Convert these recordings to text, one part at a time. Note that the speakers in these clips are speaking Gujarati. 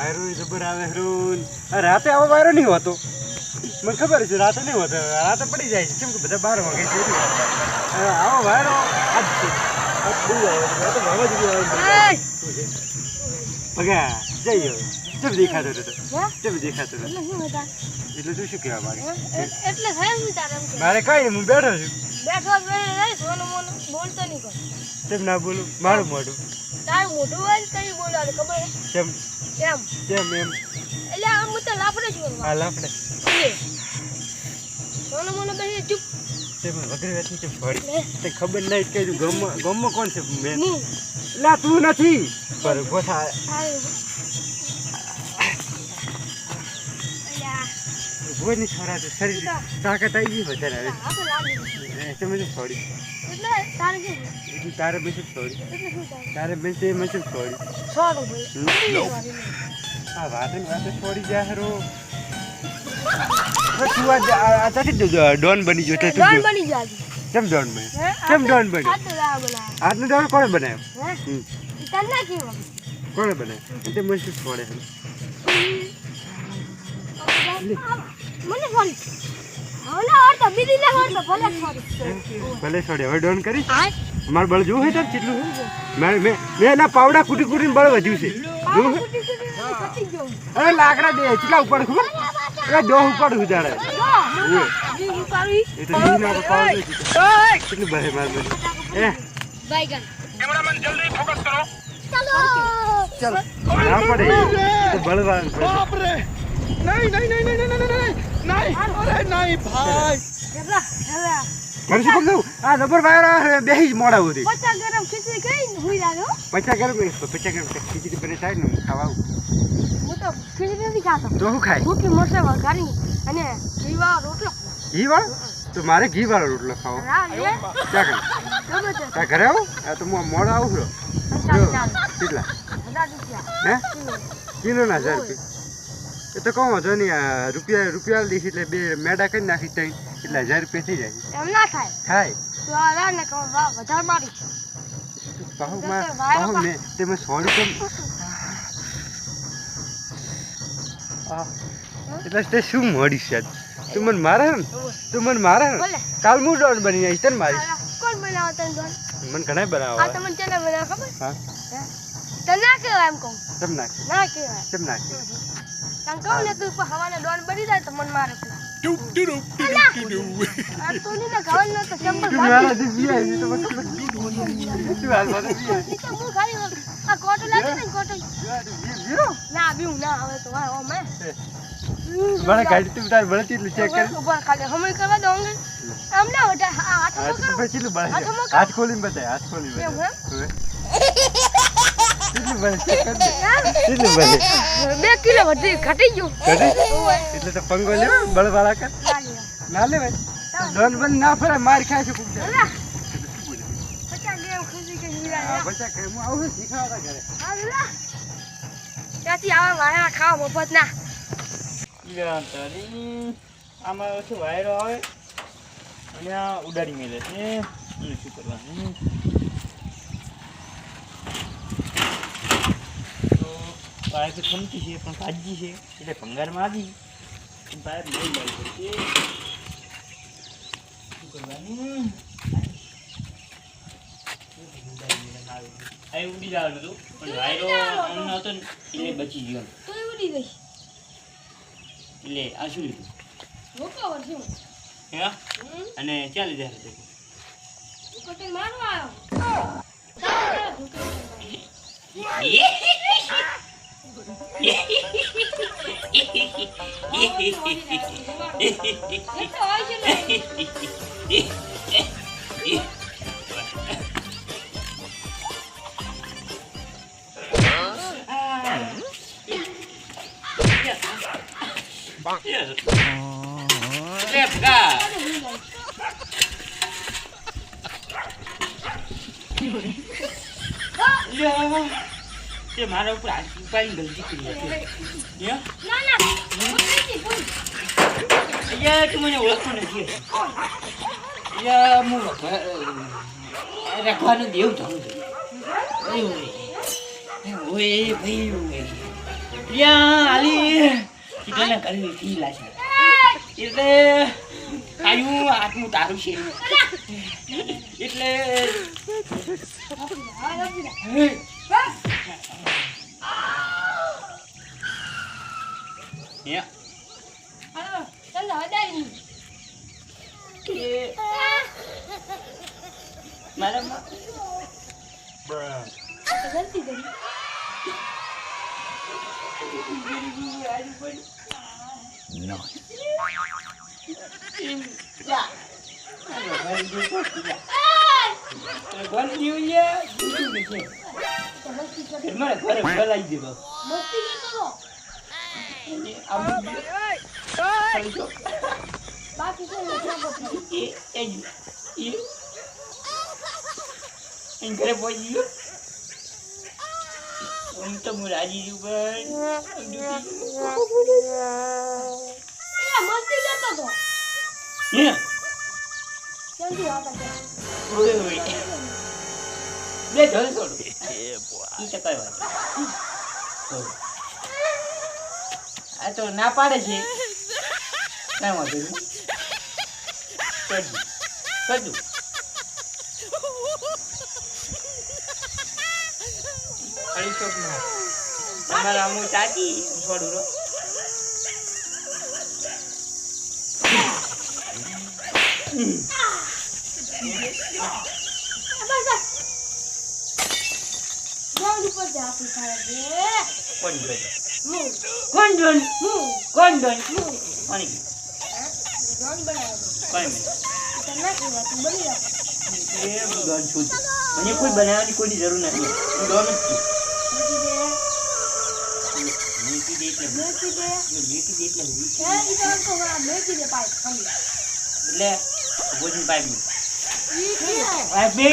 વાયરો જબર આવે હરું રાતે આવો વાયરો નહીં હોતો મને ખબર છે રાતે નહીં હોતો રાતે પડી જાય છે કેમ કે બધા 12 વાગે છે આવો વાયરો આજ છે ભગા જઈએ ચમ દેખાતો હતો એટલે તું શું કહેવા માંગે એટલે થાય શું તારે મારે કઈ હું બેઠો છું બોલતો નહીં કોઈ કેમ ના બોલું મારું મોઢું તારું મોઢું હોય કઈ બોલવાનું ખબર કેમ કેમ કેમ એમ એટલે આમ હું તો લાફડે છું હા લાફડે સોનો મોનો બેસી ચૂપ તે મને વગર વેચી કેમ છોડી તે ખબર નહીં કે ગમમાં કોણ છે મેં લા તું નથી પર ગોઠા ભોજની છોરા તો શરીર તાકાત આવી ગઈ વધારે આવે તે મને છોડી એટલે તારે શું એટલે તારે મેં શું છોડી તારે મેં તે મેં શું છોડી છોડો ભાઈ આ વાતે છોડી જાય હરો તું આ ત્યાંથી ડોન બની ગયો ડોન બની જા કેમ ડોન બની કેમ ડોન બની આજનો ડોન કોણે બનાવ્યો તને કેવું કોણે બનાવ્યો તે મને શું છોડે મને ફોન ઓલા ઓર તો બીજી લે ઓર તો ભલે છોડે હવે ડોન કરી માર બળ જોવું છે તાર કેટલું મેં એના પાવડા કુટી કુટીને બળ વધ્યું છે અરે લાકડા દે કેટલા ઉપર ખબર એ ડોહ ઉપર ઉજાડે એ તો નીના પાવડા કેટલું બહે માર બળ એ બાઈગન કેમેરામેન જલ્દી ફોકસ કરો ચલો ચલ ના પડે તો બળવાન બાપ રે નહીં અરે નહીં ભાઈ મને શું કહું આ જબર વાયરો બેહી જ મોડા સુધી 50 ગરમ ખીચડી ખાઈને હુઈ રહ્યો 50 ગરમ ખીચડી બને થાય ને ખાવા હું તો ખીચડી નથી ખાતો તો શું ખાય ભૂખી મરચાં વઘારી અને ઘીવાળો રોટલો ઘી વાળો તો મારે ઘી વાળો રોટલો ખાવો ત્યાં ઘરે આવું આ તો હું મોડા આવું છું કેટલા હે કિલોના 1000 રૂપિયા એ તો કહું વાંધો નહીં રૂપિયા દઈશ એટલે બે મેડા કરી નાખી ત્યાં એટલે 1000 રૂપિયા થઈ જાય એમ ના થાય થાય તો આ ને કહું વધારે મારી પાહુ મેં તેમાં સોડી કેમ એટલે તે શું મોડીશ યાર તું મને મારે ને કાલ હું ડોન બની જઈશ તને મારીશ કોણ બનાવો તને ડોન મને ઘણા બનાવો આ તમને ચેને બનાવ ખબર હા તને ના કહેવાય એમ કહું કેમ નાખે ના કહેવાય કેમ નાખે તને કહું ને તું હવાને ડોન બની જાય તો મને મારે આ તો ની ના ગાવન ન તો ચંપલ તું મારા જે બી આવી તો મને તું હાલ મને બી આવી તો હું ખાલી આ કોટો લાગે ને કોટો ના બીઉ ના હવે તો આ ઓ મે મને ગાડી તું તાર બળતી એટલું ચેક કર ઉપર ખાલી હમઈ કરવા દોંગે આમ ના વટા હાથ કેટલું બળે હાથ ખોલીને બતાય હાથ ખોલીને બતાય કેટલું બળે ચેક કર દે કેટલું બળે 2 કિલો વધી ઘટી ગયું એટલે તો પંગો લે બળવાળા કર ના લે ભાઈ ડોન બન ના ફરે માર ખાય છે ખૂબ બચ્ચા ગેમ ખુશી કે હીરા બચ્ચા કે હું આવું શીખવાડા કરે હાલા ત્યાંથી આવા વાયરા ખાવા મફત ના આમાં શું વાયરો આવે અને આ ઉડાડી મેલે છે શું કરવાનું તો પાય તો ખમતી છે પણ કાજી છે એટલે ભંગારમાં આવી પાય લઈ જાય છે શું કરવાનું આ ઉડી જવાનું હતું પણ વાયરો આમ નહોતો ને એટલે બચી ગયો તો ઉડી ગઈ એટલે આ શું લીધું રોકો વર્ષો હે અને ક્યાં લીધા હતા કોટે મારવા તે મારા ઉપર હાથ ઉપાડી ગલતી કરી હતી ના ના યાર તું મને ઓળખતો નથી યાર હું રાખવાનું દેવ જાઉં છું ઓય ભાઈ યા આલી કેટલા કરી કી લાશે એટલે આયું આટલું તારું છે એટલે યા ચાલ હદાઈ મારા ગલતી કરી No. ઘરે પહોંચી ગયો હું તો હું રાજી છું ભાઈ મસ્તી કરતો તો હે જલ્દી આવતા ઓય ઓય બે જલ છોડ ઈ તો કઈ વાત આ તો ના પાડે છે કઈ વાંધો નહીં કરજો તમારા હું ચાચી છોડું રો મને કોઈ બનાવવાની કોઈની જરૂર નથી હું ડોન જ છું મેથી દે એટલે ભોજન પાઇપ બે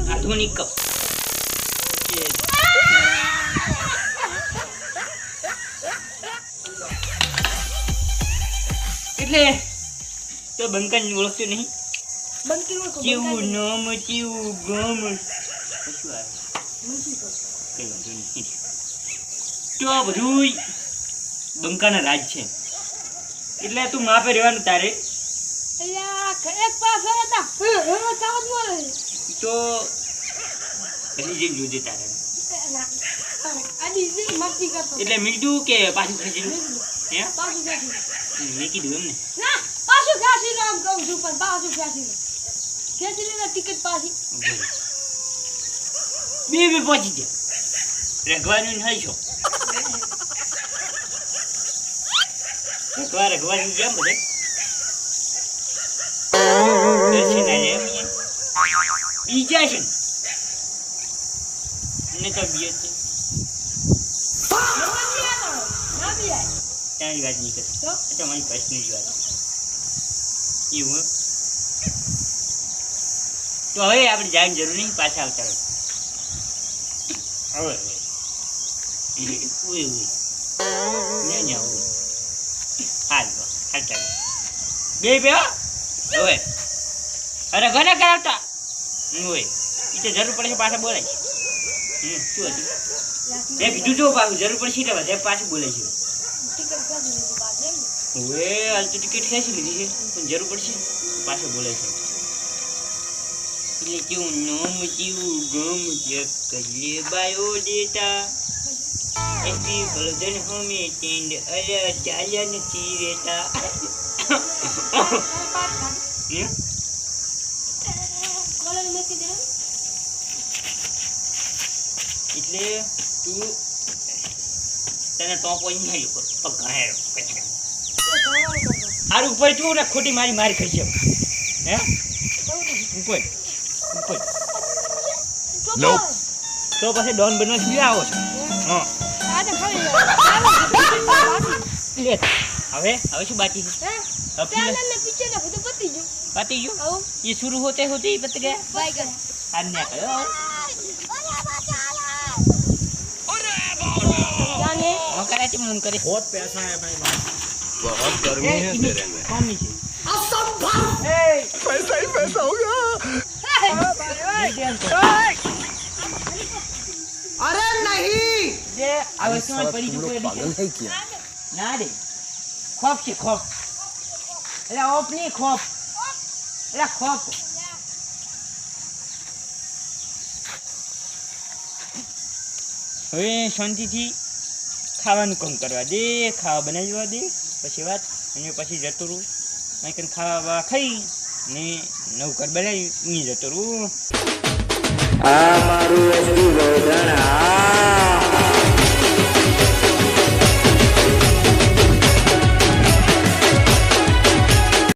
આધુનિક એટલે તો બંકન ઓળખતો નહીં કેવું નામ કેવું ગામ તો બધું બંકાના રાજ છે એટલે તું માપે રહેવાનું તારે તો હજી જઈને જોજે તારે એટલે મીઠું કે પાછું ખેંચી હે મેં કીધું એમ ને ટિકિટ પાછી બે પહોંચી ગયા રઘવાનું નહીં છો રઘવાની કેમ બધે દર્શન આજે બીજા છે ને તો બીજ છે ત્યાં વાત નહીં કરતી તો મારી પર્સનલ વાત એવું તો હવે આપણે જવાની જરૂર નહીં પાછા આવતા હવે હાલ ચાલો બે હવે અરે ઘણા કરાવતા હોય એ તો જરૂર પડે છે પાછા બોલાય શું હતું મેં કીધું જો પાછું જરૂર પડશે એટલે વધારે પાછું બોલાય છે હવે હાલ તો ટિકિટ ખેંચી લીધી છે પણ જરૂર પડશે પાછું બોલાય છે એટલે કેવું નામ કેવું ગમ કરીએ બાયોડેટા એસપી ભલજન હમે ટેન્ડ અરે ચાલ્યા નથી રહેતા એટલે તું તને ટોપો અહીંયા લ્યો પગ ઘાયરો હારું ઉપર છું ને ખોટી મારી ખાઈ છે હે ઉપર તો પછી ડોન બનવા સુધી આવો છો હા લે હવે શું બાકી છે पति जो ये शुरू होते होते ही बत गया अन्य करो वो करे थे मन करे बहुत पैसा है भाई बहुत गर्मी है तेरे में कौन नीचे पैसा ही पैसा होगा अरे नहीं ये अवश्य पड़ी जो कोई पागल है क्या ना रे खौफ से खौफ अरे ऑफ नहीं खौफ अरे खौफ હવે શાંતિથી ખાવાનું કામ કરવા દે ખાવા બનાવવા દે પછી વાત અને પછી જતો રહું અહીં ખાવા ખાઈ ને નવકર બનાવી જતો રહું આ મારું એસટી ગોધણા